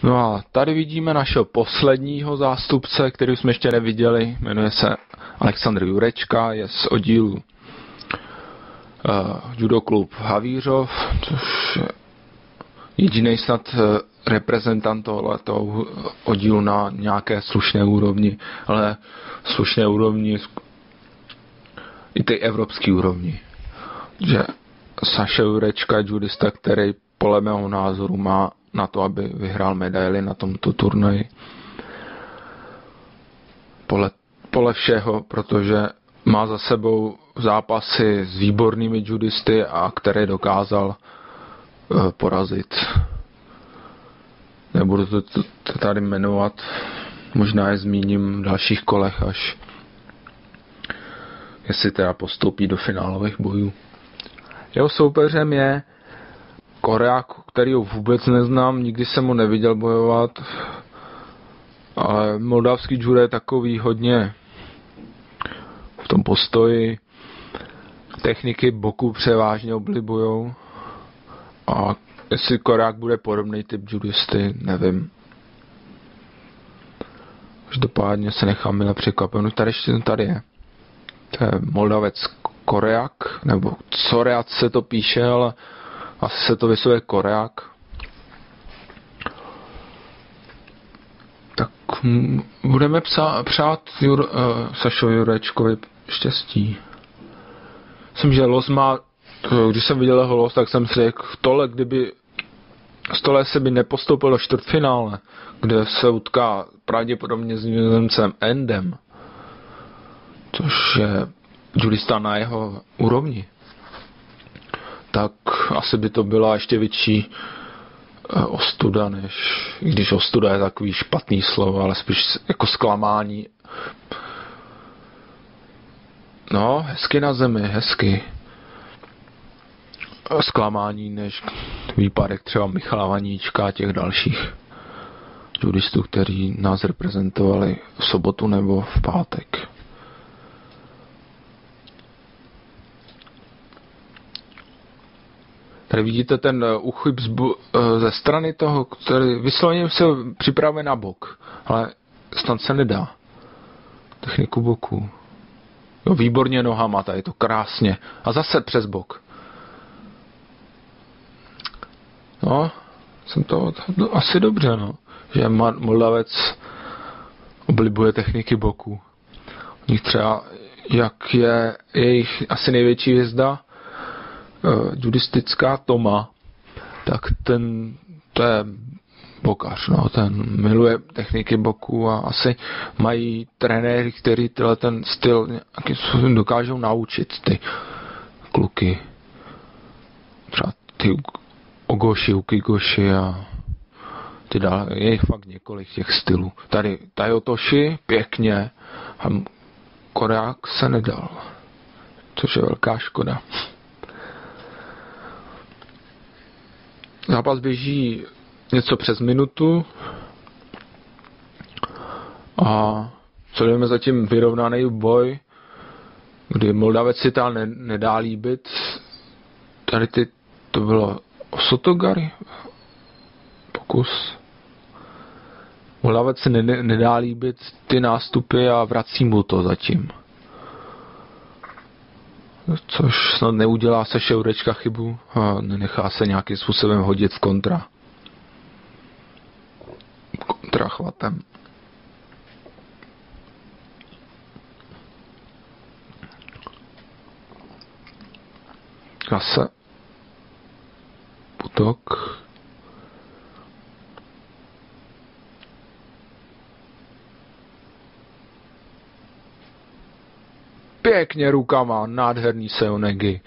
No a tady vidíme našeho posledního zástupce, který jsme ještě neviděli. Jmenuje se Aleksandr Jurečka, je z oddílu Judo klub Havířov, což je jediný snad reprezentant tohoto oddílu na nějaké slušné úrovni, ale slušné úrovni i té evropské úrovni. Že Saša Jurečka je judista, který podle mého názoru má na to, aby vyhrál medaili na tomto turnaji. Podle všeho, protože má za sebou zápasy s výbornými judisty a které dokázal porazit. Nebudu to tady jmenovat, možná je zmíním v dalších kolech, až jestli teda postoupí do finálových bojů. Jeho soupeřem je Koreák, který ho vůbec neznám, nikdy jsem ho neviděl bojovat, ale moldavský judo je takový hodně v tom postoji, techniky boku převážně oblibujou a jestli Koreák bude podobný typ judisty, nevím. Každopádně se nechám mile překvapit. Tady je. To je Moldavec Koreák, nebo Coreac se to píše, ale asi se to vyslovuje Koreák. Tak budeme přát Sašovi Jurečkovi štěstí. Myslím, že los má, když jsem viděl jeho los, tak jsem si řekl, kdyby stole se by nepostoupil do čtvrtfinále, kde se utká pravděpodobně s Nizozemcem Endem, což je judista na jeho úrovni, tak asi by to byla ještě větší ostuda, než, i když ostuda je takový špatný slovo, ale spíš jako zklamání. No, hezky na zemi, hezky. Zklamání než výpadek třeba Michala Vaníčka a těch dalších judistů, kteří nás reprezentovali v sobotu nebo v pátek. Tady vidíte ten uchyb ze strany toho, který vysloveně se připravuje na bok, ale snad se nedá. Techniku boku. Jo, výborně nohama, tady to krásně. A zase přes bok. No, jsem to asi dobře, no. Že Moldavec oblibuje techniky boku. U nich třeba, jak je jejich asi největší hvězda, judistická Toma, tak to je bokař, no, ten miluje techniky boku a asi mají trenéry, kteří ten styl nějakým způsobem dokážou naučit ty kluky. Třeba ty Ogoshi, Ukigoshi a ty dál, je jich fakt několik těch stylů. Tady Tajotoshi, pěkně, a Koreák se nedal, což je velká škoda. Zápas běží něco přes minutu a sledujeme zatím vyrovnaný boj, kdy Moldavec si tam nedá líbit. Tady to bylo Sotogari pokus. Moldavec si nedá líbit ty nástupy a vrací mu to zatím. Což snad neudělá se Jurečka chybu a nenechá se nějakým způsobem hodit v kontrachvatem. Zase útok. Pěkně rukama, nádherný seonegi.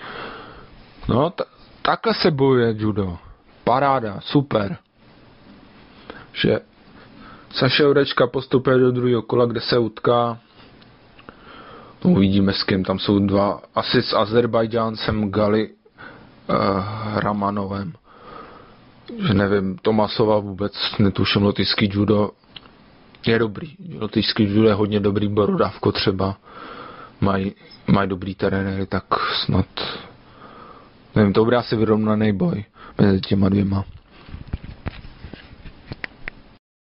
No, takhle se bojuje judo. Paráda, super. Že Saša Jurečka postupuje do druhého kola, kde se utká. No, uvidíme s kým, tam jsou dva, asi s Azerbajdžáncem Gali Ramanovem. Že nevím, Tomasova vůbec netuším, lotyšský judo je dobrý. Lotyšský judo je hodně dobrý, Borodávko třeba. Mají dobrý trenéry, tak snad nevím, to bude asi vyrovnaný boj mezi těma dvěma.